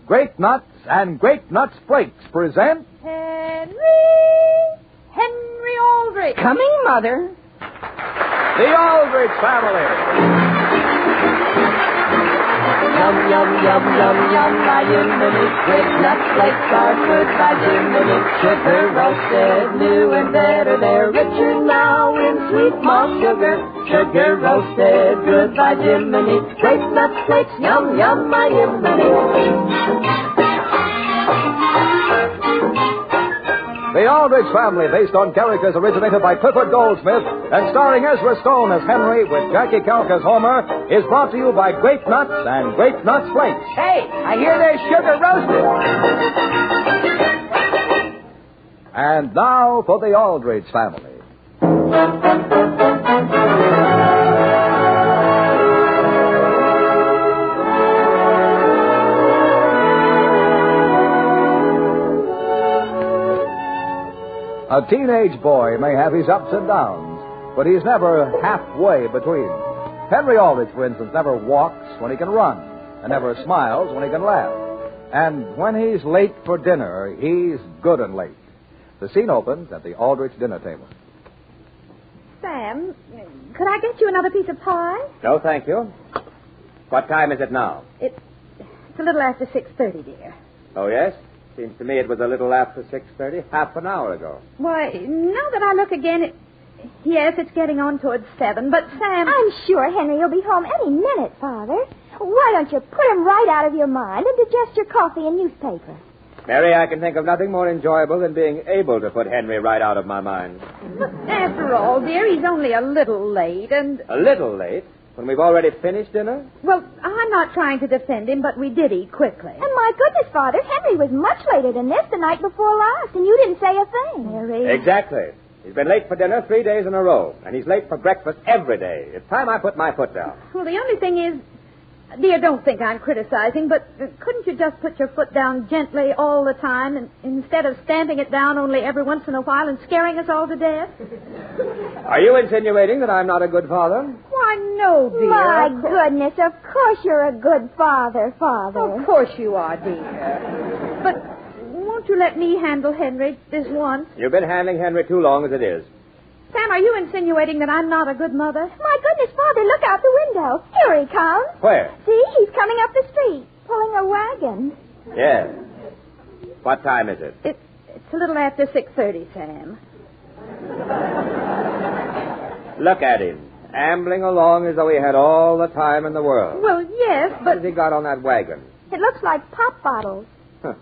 Grape Nuts and Grape Nuts Flakes present Hen-ree Al-drich. Coming, Mother. The Aldrich Family. Yum, yum, yum, yum, yum, my Jiminy. Grape nuts flakes are good by Jiminy. Sugar roasted, new and better. They're richer now in sweet malt sugar. Sugar roasted, good by Jiminy. Grape nuts flakes, yum, yum, my Jiminy. The Aldrich Family, based on characters originated by Clifford Goldsmith and starring Ezra Stone as Hen-ree with Jackie Kelk as Homer, is brought to you by Grape Nuts and Grape Nuts Flakes. Hey, I hear there's sugar roasted. And now for the Aldrich Family. A teenage boy may have his ups and downs, but he's never halfway between. Hen-ree Al-drich, for instance, never walks when he can run, and never smiles when he can laugh. And when he's late for dinner, he's good and late. The scene opens at the Aldrich dinner table. Sam, could I get you another piece of pie? No, thank you. What time is it now? It's a little after 6:30, dear. Oh, yes? Seems to me it was a little after 6:30, half an hour ago. Why, now that I look again, yes, it's getting on towards 7, but Sam... I'm sure Henry will be home any minute, Father. Why don't you put him right out of your mind and digest your coffee and newspaper? Mary, I can think of nothing more enjoyable than being able to put Henry right out of my mind. But after all, dear, he's only a little late, and... A little late? When we've already finished dinner? Well, I'm not trying to defend him, but we did eat quickly. And my goodness, Father, Henry was much later than this the night before last, and you didn't say a thing. Mary... Exactly. He's been late for dinner 3 days in a row, and he's late for breakfast every day. It's time I put my foot down. Well, the only thing is... Dear, don't think I'm criticizing, but couldn't you just put your foot down gently all the time and instead of stamping it down only every once in a while and scaring us all to death? Are you insinuating that I'm not a good father? Why, no, dear. My goodness, of course you're a good father, Father. Of course you are, dear. But won't you let me handle Henry this once? You've been handling Henry too long as it is. Sam, are you insinuating that I'm not a good mother? My goodness, Father, look out the window. Here he comes. Where? See, he's coming up the street, pulling a wagon. Yes. What time is it? It's a little after 6:30, Sam. Look at him, ambling along as though he had all the time in the world. Well, yes, What but... has he got on that wagon? It looks like pop bottles. Huh.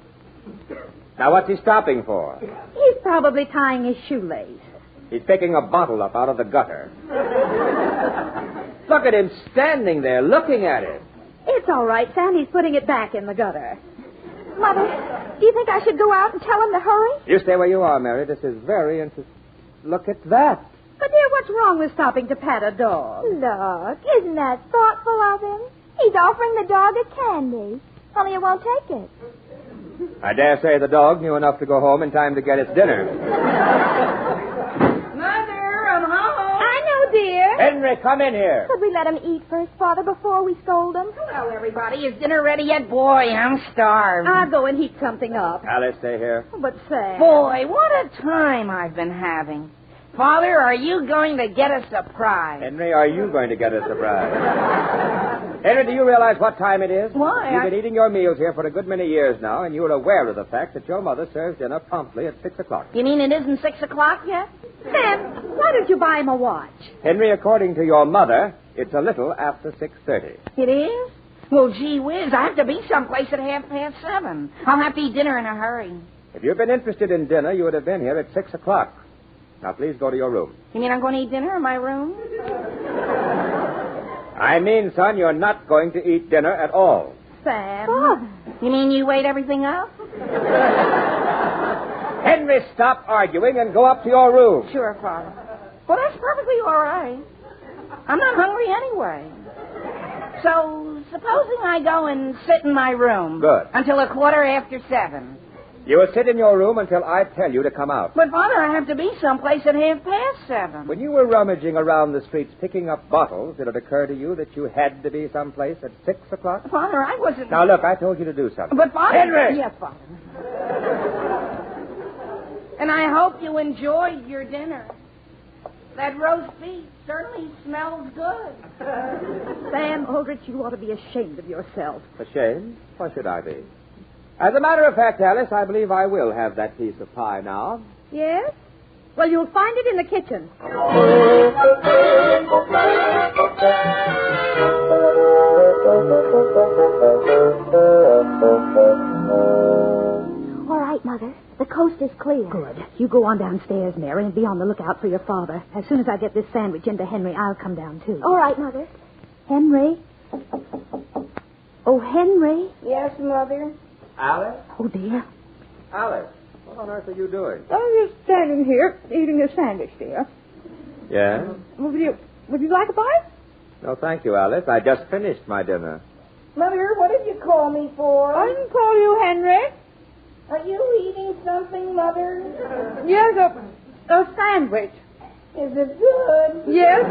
Now, what's he stopping for? He's probably tying his shoelace. He's picking a bottle up out of the gutter. Look at him standing there looking at it. It's all right, Sam. He's putting it back in the gutter. Mother, do you think I should go out and tell him to hurry? You stay where you are, Mary. This is very interesting. Look at that. But, dear, what's wrong with stopping to pat a dog? Look, isn't that thoughtful of him? He's offering the dog a candy. Only it won't take it. I dare say the dog knew enough to go home in time to get its dinner. Mother, I'm home. I know, dear. Henry, come in here. Could we let him eat first, Father, before we scold him? Hello, everybody. Is dinner ready yet? Boy, I'm starved. I'll go and heat something up. Alice, stay here. But, Sam... Boy, what a time I've been having. Father, are you going to get a surprise? Henry, are you going to get a surprise? Henry, do you realize what time it is? Why? You've been eating your meals here for a good many years now, and you're aware of the fact that your mother serves dinner promptly at 6 o'clock. You mean it isn't 6 o'clock yet? Sam, why don't you buy him a watch? Henry, according to your mother, it's a little after 6:30. It is? Well, gee whiz, I have to be someplace at 7:30. I'll have to eat dinner in a hurry. If you'd been interested in dinner, you would have been here at 6 o'clock. Now, please go to your room. You mean I'm going to eat dinner in my room? I mean, son, you're not going to eat dinner at all. Sam. Father. You mean you weighed everything up? Henry, stop arguing and go up to your room. Sure, Father. Well, that's perfectly all right. I'm not hungry anyway. So, supposing I go and sit in my room. Good. Until 7:15. You will sit in your room until I tell you to come out. But, Father, I have to be someplace at 7:30. When you were rummaging around the streets picking up bottles, did it occur to you that you had to be someplace at 6 o'clock? Father, I wasn't... Now, look, I told you to do something. But, Father... Hen-ree! Yes, Father. And I hope you enjoyed your dinner. That roast beef certainly smells good. Sam Aldrich, you ought to be ashamed of yourself. Ashamed? Why should I be? As a matter of fact, Alice, I believe I will have that piece of pie now. Yes? Well, you'll find it in the kitchen. All right, Mother. The coast is clear. Good. You go on downstairs, Mary, and be on the lookout for your father. As soon as I get this sandwich into Hen-ree, I'll come down, too. All right, Mother. Hen-ree? Oh, Hen-ree? Yes, Mother? Alice? Oh, dear. Alice, what on earth are you doing? I'm just standing here eating a sandwich, dear. Yes? Would you like a bite? No, thank you, Alice. I just finished my dinner. Mother, what did you call me for? I didn't call you Hen-ree. Are you eating something, Mother? Yes, a sandwich. Is it good? Yes.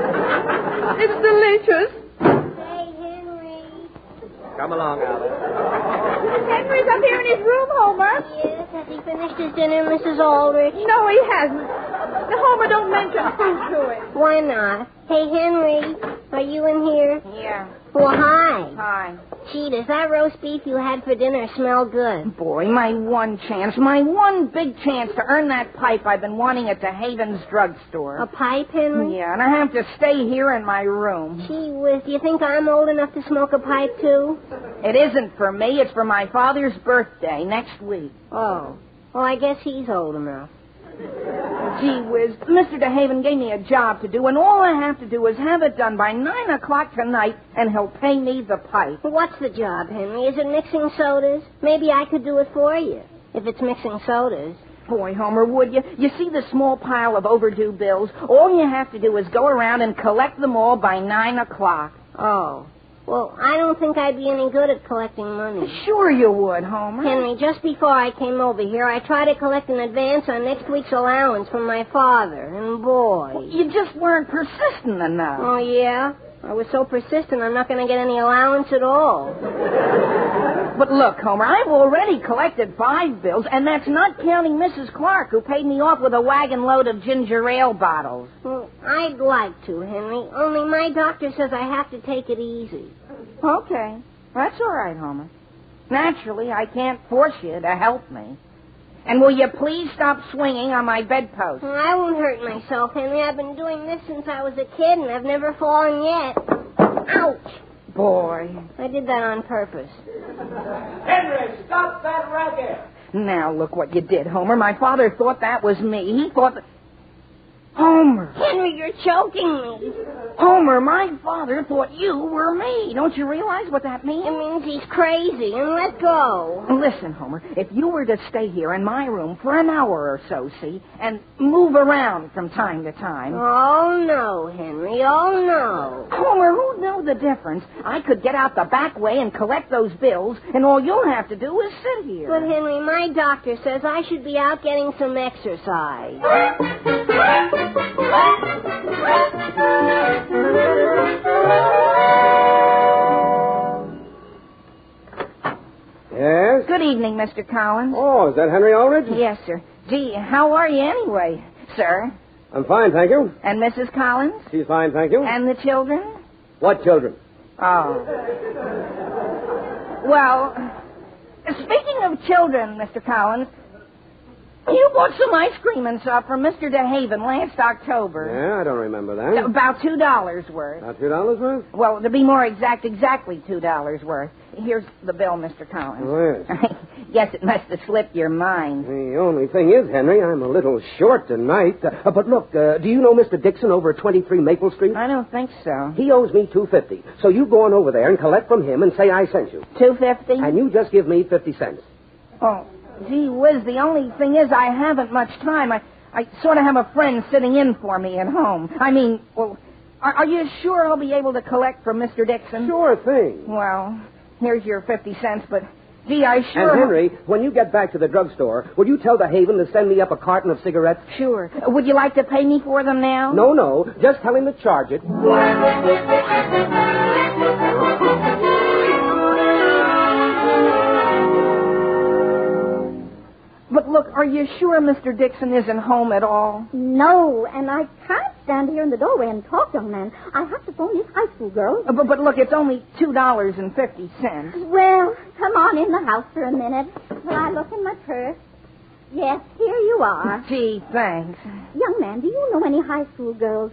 It's delicious. Hey, Hen-ree. Come along, Alice. Henry's up here in his room, Homer. Yes, has he finished his dinner, Mrs. Aldrich? No, he hasn't. Homer, don't mention food to him. Why not? Hey, Hen-ree, are you in here? Yeah. Well, hi. Hi. Gee, does that roast beef you had for dinner smell good? Boy, my one big chance to earn that pipe I've been wanting at the Havens drugstore. A pipe, Henry? Yeah, and I have to stay here in my room. Gee whiz, do you think I'm old enough to smoke a pipe, too? It isn't for me. It's for my father's birthday next week. Oh. Well, I guess he's old enough. Gee whiz, Mr. DeHaven gave me a job to do, and all I have to do is have it done by 9 o'clock tonight, and he'll pay me the pipe. Well, what's the job, Henry? Is it mixing sodas? Maybe I could do it for you, if it's mixing sodas. Boy, Homer, would you? You see the small pile of overdue bills? All you have to do is go around and collect them all by 9 o'clock. Oh. Well, I don't think I'd be any good at collecting money. Sure you would, Homer. Henry, just before I came over here, I tried to collect an advance on next week's allowance from my father, and boy... You just weren't persistent enough. Oh, yeah? I was so persistent I'm not going to get any allowance at all. But look, Homer, I've already collected 5 bills, and that's not counting Mrs. Clark, who paid me off with a wagon load of ginger ale bottles. Well, I'd like to, Henry, only my doctor says I have to take it easy. Okay. That's all right, Homer. Naturally, I can't force you to help me. And will you please stop swinging on my bedpost? Well, I won't hurt myself, Henry. I've been doing this since I was a kid, and I've never fallen yet. Ouch! Boy. I did that on purpose. Henry, stop that racket! Now, look what you did, Homer. My father thought that was me. He thought that... Homer. Henry, you're choking me. Homer, my father thought you were me. Don't you realize what that means? It means he's crazy, and let go. Listen, Homer, if you were to stay here in my room for an hour or so, see, and move around from time to time... Oh, no, Henry, oh, no. Homer, who'd know the difference? I could get out the back way and collect those bills, and all you'll have to do is sit here. But, Henry, my doctor says I should be out getting some exercise. Yes? Good evening, Mr. Collins. Oh, is that Hen-ree Al-drich? Yes, sir. Gee, how are you anyway, sir? I'm fine, thank you. And Mrs. Collins? She's fine, thank you. And the children? What children? Oh. Well, speaking of children, Mr. Collins, you bought some ice cream and stuff from Mr. DeHaven last October. Yeah, I don't remember that. About $2 worth. About $2 worth? Well, to be more exact, exactly $2 worth. Here's the bill, Mr. Collins. Oh, yes. Guess it must have slipped your mind. The only thing is, Henry, I'm a little short tonight. But look, do you know Mr. Dixon over at 23 Maple Street? I don't think so. He owes me $2.50. So you go on over there and collect from him and say I sent you. $2.50? And you just give me 50 cents. Oh, gee whiz, the only thing is I haven't much time. I sort of have a friend sitting in for me at home. I mean, well, are you sure I'll be able to collect from Mr. Dixon? Sure thing. Well, here's your 50 cents, but Gee, I sure... And, Henry, when you get back to the drugstore, will you tell the Haven to send me up a carton of cigarettes? Sure. Would you like to pay me for them now? No. Just tell him to charge it. But look, are you sure Mr. Dixon isn't home at all? No, and I can't stand here in the doorway and talk, young man. I have to phone these high school girls. But look, it's only $2.50. Well, come on in the house for a minute while I look in my purse. Yes, here you are. Gee, thanks. Young man, do you know any high school girls?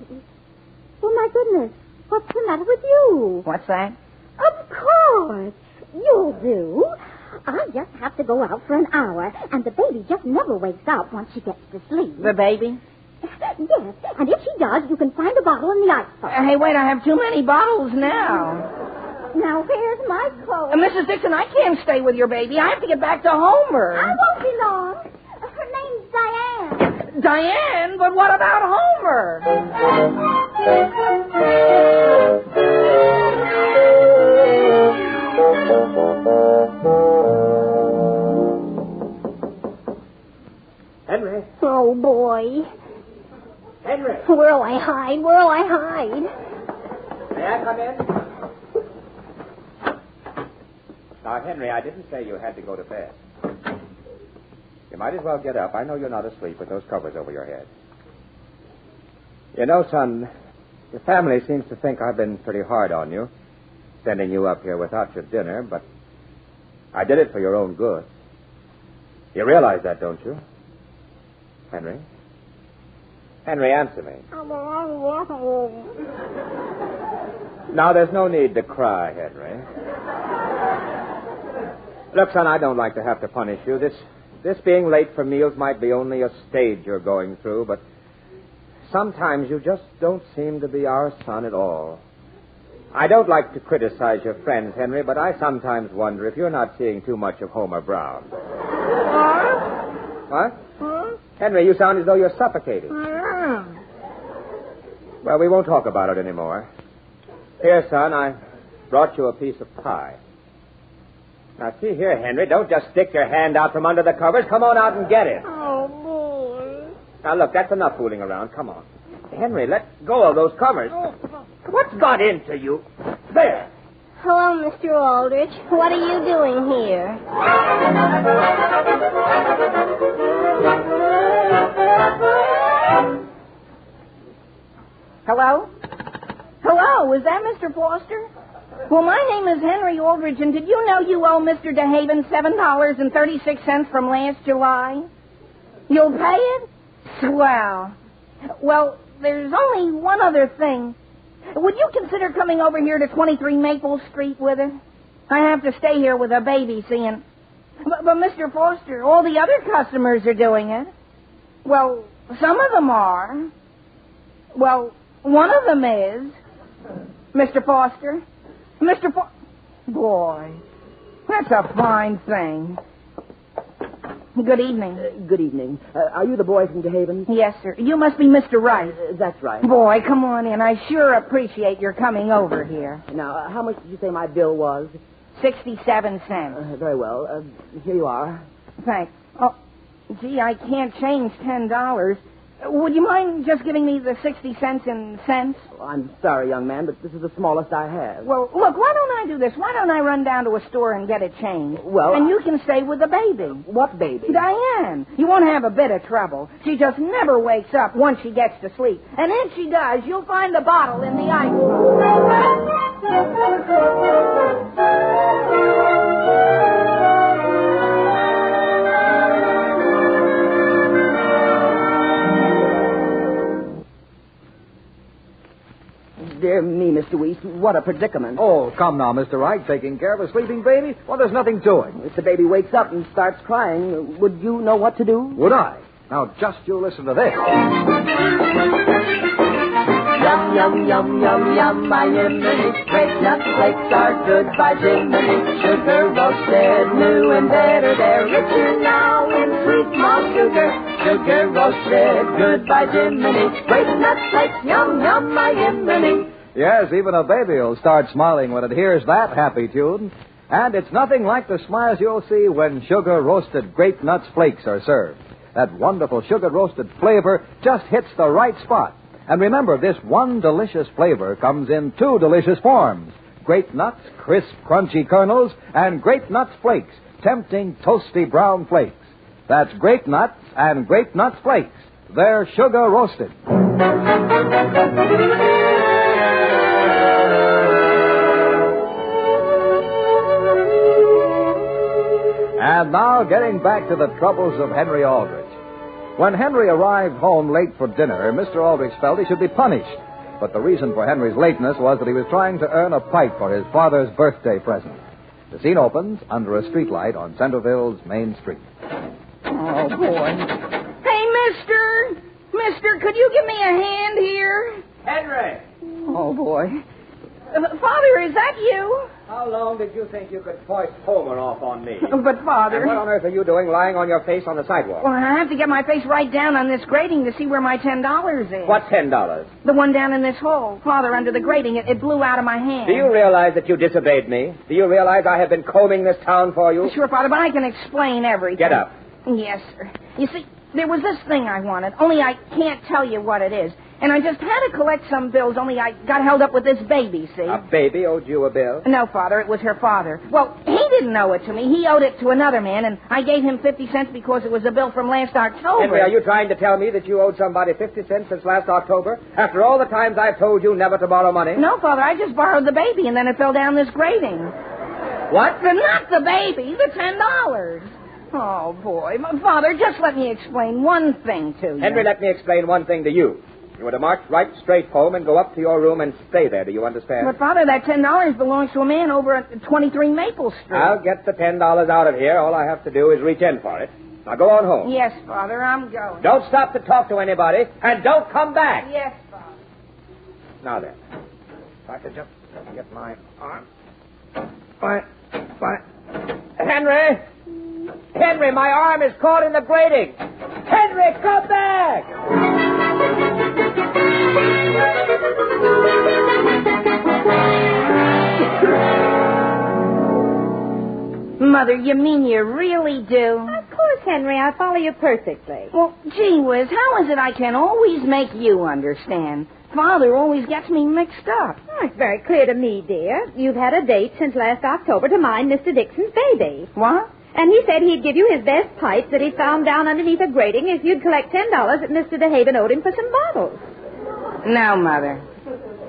Oh, my goodness. What's the matter with you? What's that? Of course. You'll do. I just have to go out for an hour, and the baby just never wakes up once she gets to sleep. The baby? Yes, and if she does, you can find a bottle in the icebox. Hey, wait, I have too many bottles now. Now, where's my coat? Mrs. Dixon, I can't stay with your baby. I have to get back to Homer. I won't be long. Her name's Diane. Diane? But what about Homer? Henry. Oh, boy. Henry. Where'll I hide? Where'll I hide? May I come in? Now, Henry, I didn't say you had to go to bed. You might as well get up. I know you're not asleep with those covers over your head. You know, son, your family seems to think I've been pretty hard on you, sending you up here without your dinner, but I did it for your own good. You realize that, don't you? Henry? Henry, answer me. Now, there's no need to cry, Henry. Look, son, I don't like to have to punish you. This being late for meals might be only a stage you're going through, but sometimes you just don't seem to be our son at all. I don't like to criticize your friends, Henry, but I sometimes wonder if you're not seeing too much of Homer Brown. What? Henry, you sound as though you're suffocating. Well, we won't talk about it anymore. Here, son, I brought you a piece of pie. Now, see here, Henry, don't just stick your hand out from under the covers. Come on out and get it. Oh, boy. Now, look, that's enough fooling around. Come on. Henry, let go of those covers. What's got into you? There. Hello, Mr. Aldrich. What are you doing here? Hello? Hello, is that Mr. Foster? Well, my name is Hen-ree Al-drich, and did you know you owe Mr. DeHaven $7.36 from last July? You'll pay it? Swell. Well, there's only one other thing. Would you consider coming over here to 23 Maple Street with us? I have to stay here with a baby, seeing. But Mr. Foster, all the other customers are doing it. Well, some of them are. Well, one of them is. Mr. Foster. Boy, that's a fine thing. Good evening. Good evening. Are you the boy from DeHaven? Yes, sir. You must be Mr. Wright. That's right. Boy, come on in. I sure appreciate your coming over here. Now, how much did you say my bill was? 67 cents. Very well. Here you are. Thanks. Oh, gee, I can't change $10. Would you mind just giving me the 60 cents in cents? Oh, I'm sorry, young man, but this is the smallest I have. Well, look, why don't I do this? Why don't I run down to a store and get it changed? Well, and you can stay with the baby. What baby? Diane. You won't have a bit of trouble. She just never wakes up once she gets to sleep. And if she does, you'll find the bottle in the icebox. Dear me, Mr. Weiss, what a predicament. Oh, come now, Mr. Wright, taking care of a sleeping baby? Well, there's nothing to it. If the baby wakes up and starts crying, would you know what to do? Would I? Now, just you listen to this. Yum, yum, yum, yum, yum, my Hen-ree. Great nut flakes are good by Jiminy. Sugar roasted, new and better. They're richer now in sweet malt sugar. Sugar roasted, good by Jiminy. Great nut flakes, yum, yum, my Hen-ree. Yes, even a baby will start smiling when it hears that happy tune. And it's nothing like the smiles you'll see when sugar-roasted grape nuts flakes are served. That wonderful sugar-roasted flavor just hits the right spot. And remember, this one delicious flavor comes in two delicious forms. Grape nuts, crisp, crunchy kernels, and grape nuts flakes, tempting, toasty brown flakes. That's grape nuts and grape nuts flakes. They're sugar-roasted. And now, getting back to the troubles of Hen-ree Aldrich. When Hen-ree arrived home late for dinner, Mr. Aldrich felt he should be punished. But the reason for Hen-ree's lateness was that he was trying to earn a pipe for his father's birthday present. The scene opens under a streetlight on Centerville's Main Street. Oh, boy. Hey, mister! Mister, could you give me a hand here? Hen-ree! Oh, boy. Father, is that you? How long did you think you could foist Homer off on me? But, Father... And what on earth are you doing lying on your face on the sidewalk? Well, I have to get my face right down on this grating to see where my $10 is. What $10? The one down in this hole. Father, under the grating, it blew out of my hand. Do you realize that you disobeyed me? Do you realize I have been combing this town for you? Sure, Father, but I can explain everything. Get up. Yes, sir. You see, there was this thing I wanted, only I can't tell you what it is. And I just had to collect some bills, only I got held up with this baby, see? A baby owed you a bill? No, Father, it was her father. Well, he didn't owe it to me. He owed it to another man, and I gave him 50 cents because it was a bill from last October. Hen-ree, are you trying to tell me that you owed somebody 50 cents since last October? After all the times I've told you never to borrow money? No, Father, I just borrowed the baby, and then it fell down this grating. What? Not the baby, the $10. Oh, boy. Father, just let me explain one thing to you. Hen-ree, let me explain one thing to you. You were to march right straight home and go up to your room and stay there. Do you understand? But, Father, that $10 belongs to a man over at 23 Maple Street. I'll get the $10 out of here. All I have to do is reach in for it. Now go on home. Yes, Father, I'm going. Don't stop to talk to anybody, and don't come back. Yes, Father. Now then, if I could just get my arm. Fine. Hen-ree! Hen-ree, my arm is caught in the grating. Hen-ree, come back! Mother, you mean you really do? Of course, Hen-ree. I follow you perfectly. Well, gee whiz, how is it I can always make you understand? Father always gets me mixed up. Oh, it's very clear to me, dear. You've had a date since last October to mind Mr. Dixon's baby. What? And he said he'd give you his best pipe that he found down underneath a grating if you'd collect $10 that Mr. DeHaven owed him for some bottles. No, Mother.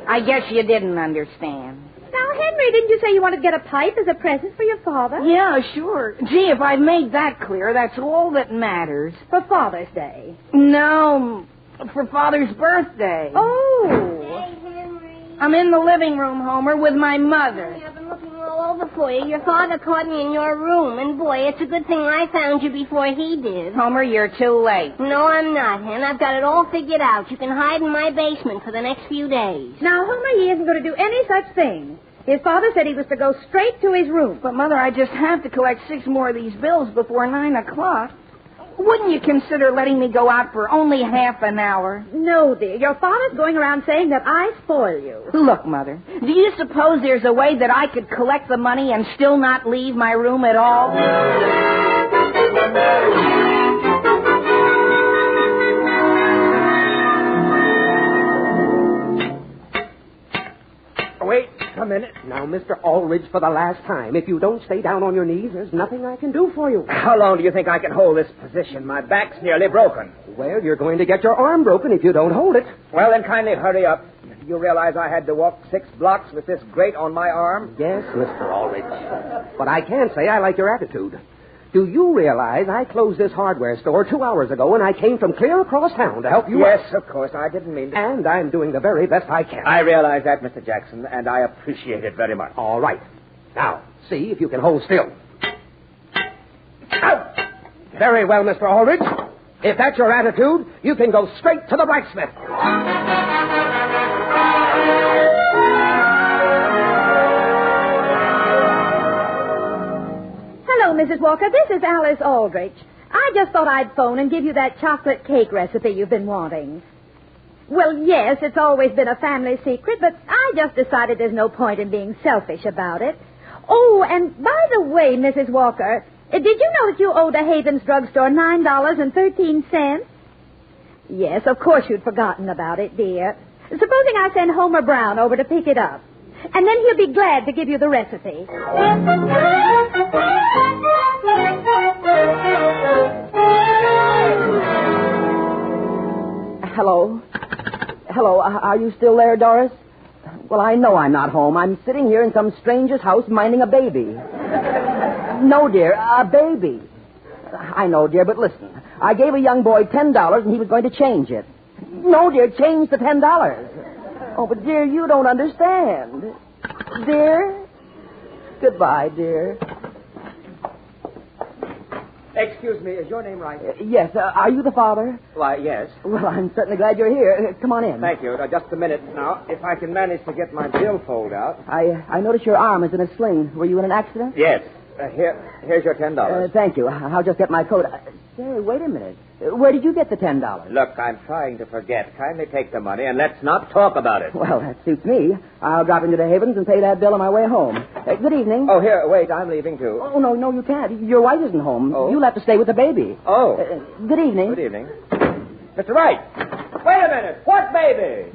I guess you didn't understand. Now, Hen-ree, didn't you say you wanted to get a pipe as a present for your father? Yeah, sure. Gee, if I've made that clear, that's all that matters. For Father's Day. No, for Father's birthday. Oh. Hey, Hen-ree. I'm in the living room, Homer, with my mother. I've been looking all over for you. Your father caught me in your room, and boy, it's a good thing I found you before he did. Homer, you're too late. No, I'm not, Hen. I've got it all figured out. You can hide in my basement for the next few days. Now, Homer, he isn't going to do any such thing. His father said he was to go straight to his room. But, Mother, I just have to collect 6 more of these bills before 9 o'clock. Wouldn't you consider letting me go out for only half an hour? No, dear. Your father's going around saying that I spoil you. Look, Mother, do you suppose there's a way that I could collect the money and still not leave my room at all? Wait a minute. Now, Mr. Aldrich, for the last time, if you don't stay down on your knees, there's nothing I can do for you. How long do you think I can hold this position? My back's nearly broken. Well, you're going to get your arm broken if you don't hold it. Well, then kindly hurry up. You realize I had to walk 6 blocks with this grate on my arm? Yes, Mr. Aldrich. But I can say I like your attitude. Do you realize I closed this hardware store 2 hours ago, and I came from clear across town to help you out? Yes, of course. I didn't mean to. And I'm doing the very best I can. I realize that, Mr. Jackson, and I appreciate it very much. All right. Now, see if you can hold still. Out! Very well, Mr. Aldrich. If that's your attitude, you can go straight to the blacksmith. Hello, Mrs. Walker. This is Alice Aldrich. I just thought I'd phone and give you that chocolate cake recipe you've been wanting. Well, yes, it's always been a family secret, but I just decided there's no point in being selfish about it. Oh, and by the way, Mrs. Walker, did you know that you owe the Havens Drugstore $9.13? Yes, of course you'd forgotten about it, dear. Supposing I send Homer Brown over to pick it up. And then he'll be glad to give you the recipe. Hello? Hello, are you still there, Doris? Well, I know I'm not home. I'm sitting here in some stranger's house minding a baby. No, dear, a baby. I know, dear, but listen. I gave a young boy $10 and he was going to change it. No, dear, change the $10. Oh, but, dear, you don't understand. Dear? Goodbye, dear. Excuse me, is your name right? Yes, are you the father? Why, yes. Well, I'm certainly glad you're here. Come on in. Thank you. Just a minute now. If I can manage to get my billfold out. I notice your arm is in a sling. Were you in an accident? Yes. Here's your $10. Thank you. I'll just get my coat. Say, wait a minute. Where did you get the $10? Look, I'm trying to forget. Kindly take the money and let's not talk about it. Well, that suits me. I'll drop into the Havens and pay that bill on my way home. Good evening. Oh, here, wait. I'm leaving, too. Oh, no, you can't. Your wife isn't home. Oh? You'll have to stay with the baby. Oh. Good evening. Good evening. Mr. Wright. Wait a minute. What baby?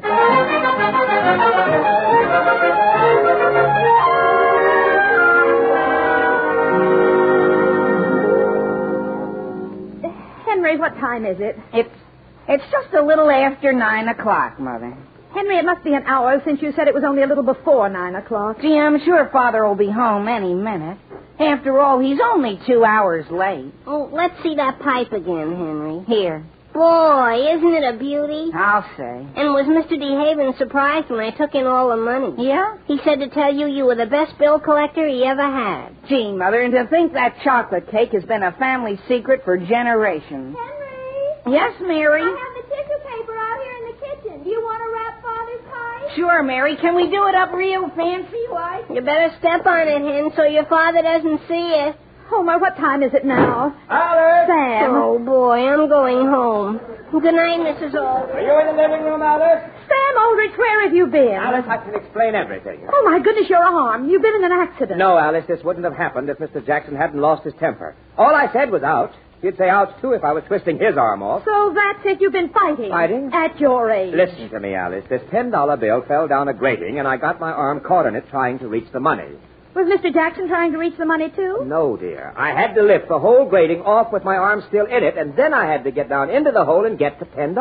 Henry, what time is it? It's just a little after 9 o'clock, Mother. Henry, it must be an hour since you said it was only a little before 9 o'clock. Gee, I'm sure Father will be home any minute. After all, he's only 2 hours late. Oh, let's see that pipe again, Henry. Here, Boy, isn't it a beauty? I'll say. And was Mr. DeHaven surprised when I took in all the money? Yeah? He said to tell you you were the best bill collector he ever had. Gee, Mother, and to think that chocolate cake has been a family secret for generations. Henry? Yes, Mary? I have the tissue paper out here in the kitchen. Do you want to wrap Father's pie? Sure, Mary. Can we do it up real fancy like? You better step on it, Hen, so your father doesn't see it. Homer, what time is it now? Alice! Sam. Oh, boy, I'm going home. Good night, Mrs. Aldrich. Are you in the living room, Alice? Sam Aldrich, where have you been? Alice, I can explain everything. Oh, my goodness, you're harmed. You've been in an accident. No, Alice, this wouldn't have happened if Mr. Jackson hadn't lost his temper. All I said was ouch. He'd say ouch, too, if I was twisting his arm off. So that's it. You've been fighting. Fighting? At your age. Listen to me, Alice. This $10 bill fell down a grating, and I got my arm caught in it trying to reach the money. Was Mr. Jackson trying to reach the money, too? No, dear. I had to lift the whole grating off with my arm still in it, and then I had to get down into the hole and get the $10.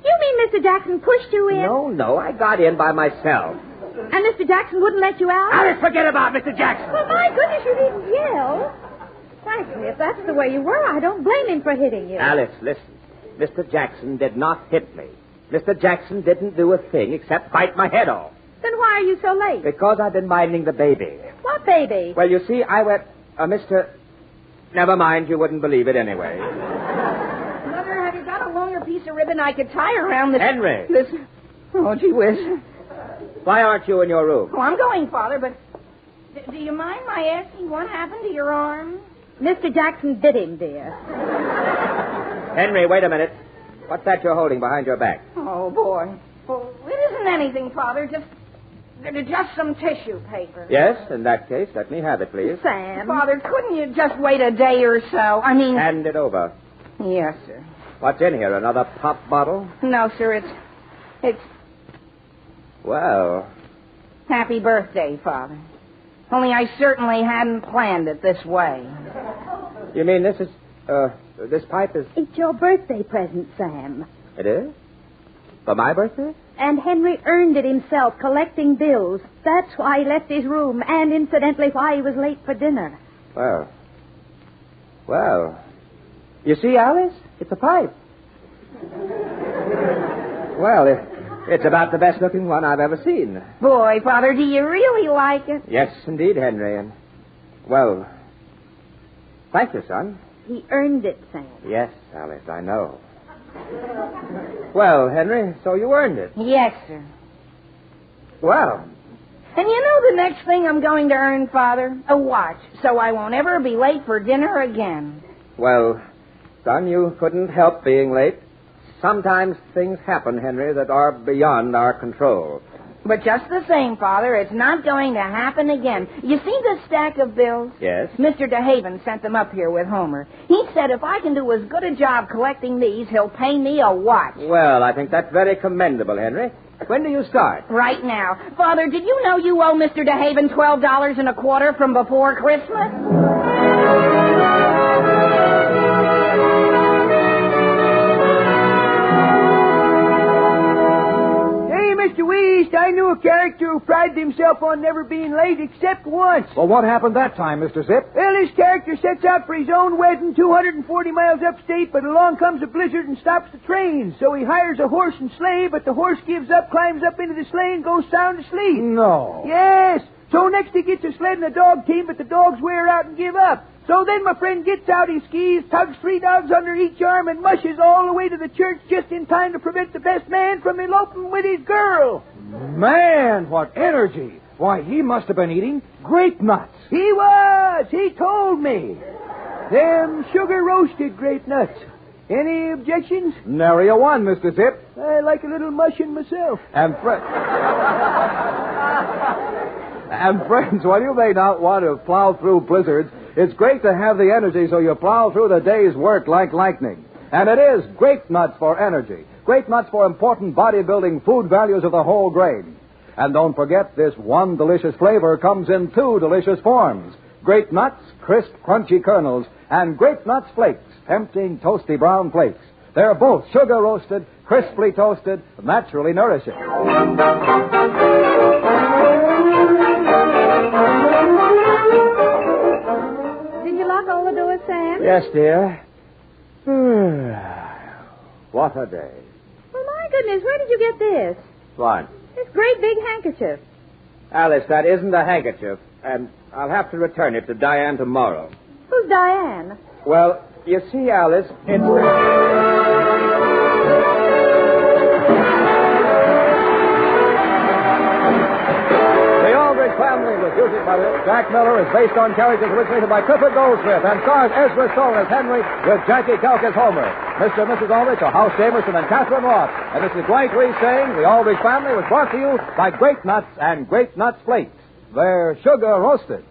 You mean Mr. Jackson pushed you in? No, I got in by myself. And Mr. Jackson wouldn't let you out? Alice, forget about Mr. Jackson. Well, my goodness, you didn't yell. Frankly, if that's the way you were, I don't blame him for hitting you. Alice, listen. Mr. Jackson did not hit me. Mr. Jackson didn't do a thing except bite my head off. Then why are you so late? Because I've been minding the baby. What baby? Well, you see, I went... Mr... Never mind, you wouldn't believe it anyway. Mother, have you got a longer piece of ribbon I could tie around this... Henry! This... Oh, gee whiz. Why aren't you in your room? Oh, I'm going, Father, but... Do you mind my asking what happened to your arm? Mr. Jackson bit him, dear. Henry, wait a minute. What's that you're holding behind your back? Oh, boy. Well, it isn't anything, Father. Just some tissue paper. Yes, in that case, let me have it, please. Sam. Father, couldn't you just wait a day or so? I mean... Hand it over. Yes, sir. What's in here, another pop bottle? No, sir, it's... Well... Happy birthday, Father. Only I certainly hadn't planned it this way. You mean this is... this pipe is... It's your birthday present, Sam. It is? For my birthday? And Henry earned it himself, collecting bills. That's why he left his room, and incidentally why he was late for dinner. Well... You see, Alice? It's a pipe. Well, it's about the best-looking one I've ever seen. Boy, Father, do you really like it? Yes, indeed, Henry. And, well, thank you, son. He earned it, Sam. Yes, Alice, I know. Well, Henry, so you earned it. Yes, sir. Well. And you know the next thing I'm going to earn, Father? A watch, so I won't ever be late for dinner again. Well, son, you couldn't help being late. Sometimes things happen, Henry, that are beyond our control. But just the same, Father, it's not going to happen again. You see this stack of bills? Yes. Mr. DeHaven sent them up here with Homer. He said if I can do as good a job collecting these, he'll pay me a watch. Well, I think that's very commendable, Henry. When do you start? Right now. Father, did you know you owe Mr. DeHaven $12.25 from before Christmas? Mr. Weast, I knew a character who prided himself on never being late except once. Well, what happened that time, Mr. Zip? Well, this character sets out for his own wedding 240 miles upstate, but along comes a blizzard and stops the train. So he hires a horse and sleigh, but the horse gives up, climbs up into the sleigh, and goes sound asleep. No. Yes. So next he gets a sled and a dog team, but the dogs wear out and give up. So then my friend gets out his skis, tugs 3 dogs under each arm, and mushes all the way to the church just in time to prevent the best man from eloping with his girl. Man, what energy. Why, he must have been eating grape nuts. He was. He told me. Them sugar-roasted grape nuts. Any objections? Nary a one, Mr. Zip. I like a little mushing myself. And friends, while you may not want to plow through blizzards, it's great to have the energy so you plow through the day's work like lightning. And it is grape nuts for energy. Grape nuts for important bodybuilding food values of the whole grain. And don't forget, this one delicious flavor comes in 2 delicious forms. Grape nuts, crisp, crunchy kernels, and grape nuts flakes, tempting, toasty brown flakes. They're both sugar-roasted, crisply toasted, naturally nourishing. Did you lock all the doors, Sam? Yes, dear. What a day. Well, my goodness, where did you get this? What? This great big handkerchief. Alice, that isn't a handkerchief, and I'll have to return it to Diane tomorrow. Who's Diane? Well, you see, Alice, it's... The Aldrich Family, with music by Jack Miller, is based on characters originated by Clifford Goldsmith and stars Ezra Stone as Hen-ree with Jackie Kelk as Homer. Mr. and Mrs. Aldrich are House Jamerson and Catherine Roth. And this is Dwight Reese saying The Aldrich Family was brought to you by Grape Nuts and Grape Nuts Flakes. They're sugar roasted.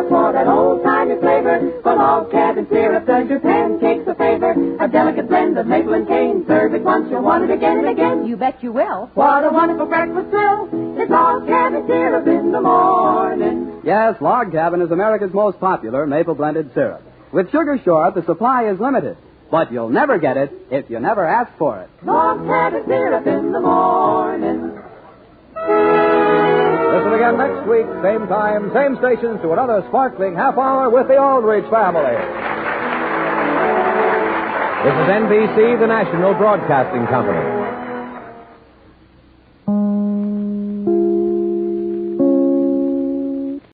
For that old-timey flavor, for log cabin syrup does your pancakes a favor. A delicate blend of maple and cane. Serve it once, you'll want it again and again. You bet you will. What a wonderful breakfast thrill. It's log cabin syrup in the morning. Yes, Log Cabin is America's most popular maple-blended syrup. With Sugar Short, the supply is limited. But you'll never get it if you never ask for it. Log cabin syrup in the morning. Listen again next week, same time, same stations, to another sparkling half hour with the Aldrich Family. This is NBC, the national broadcasting company.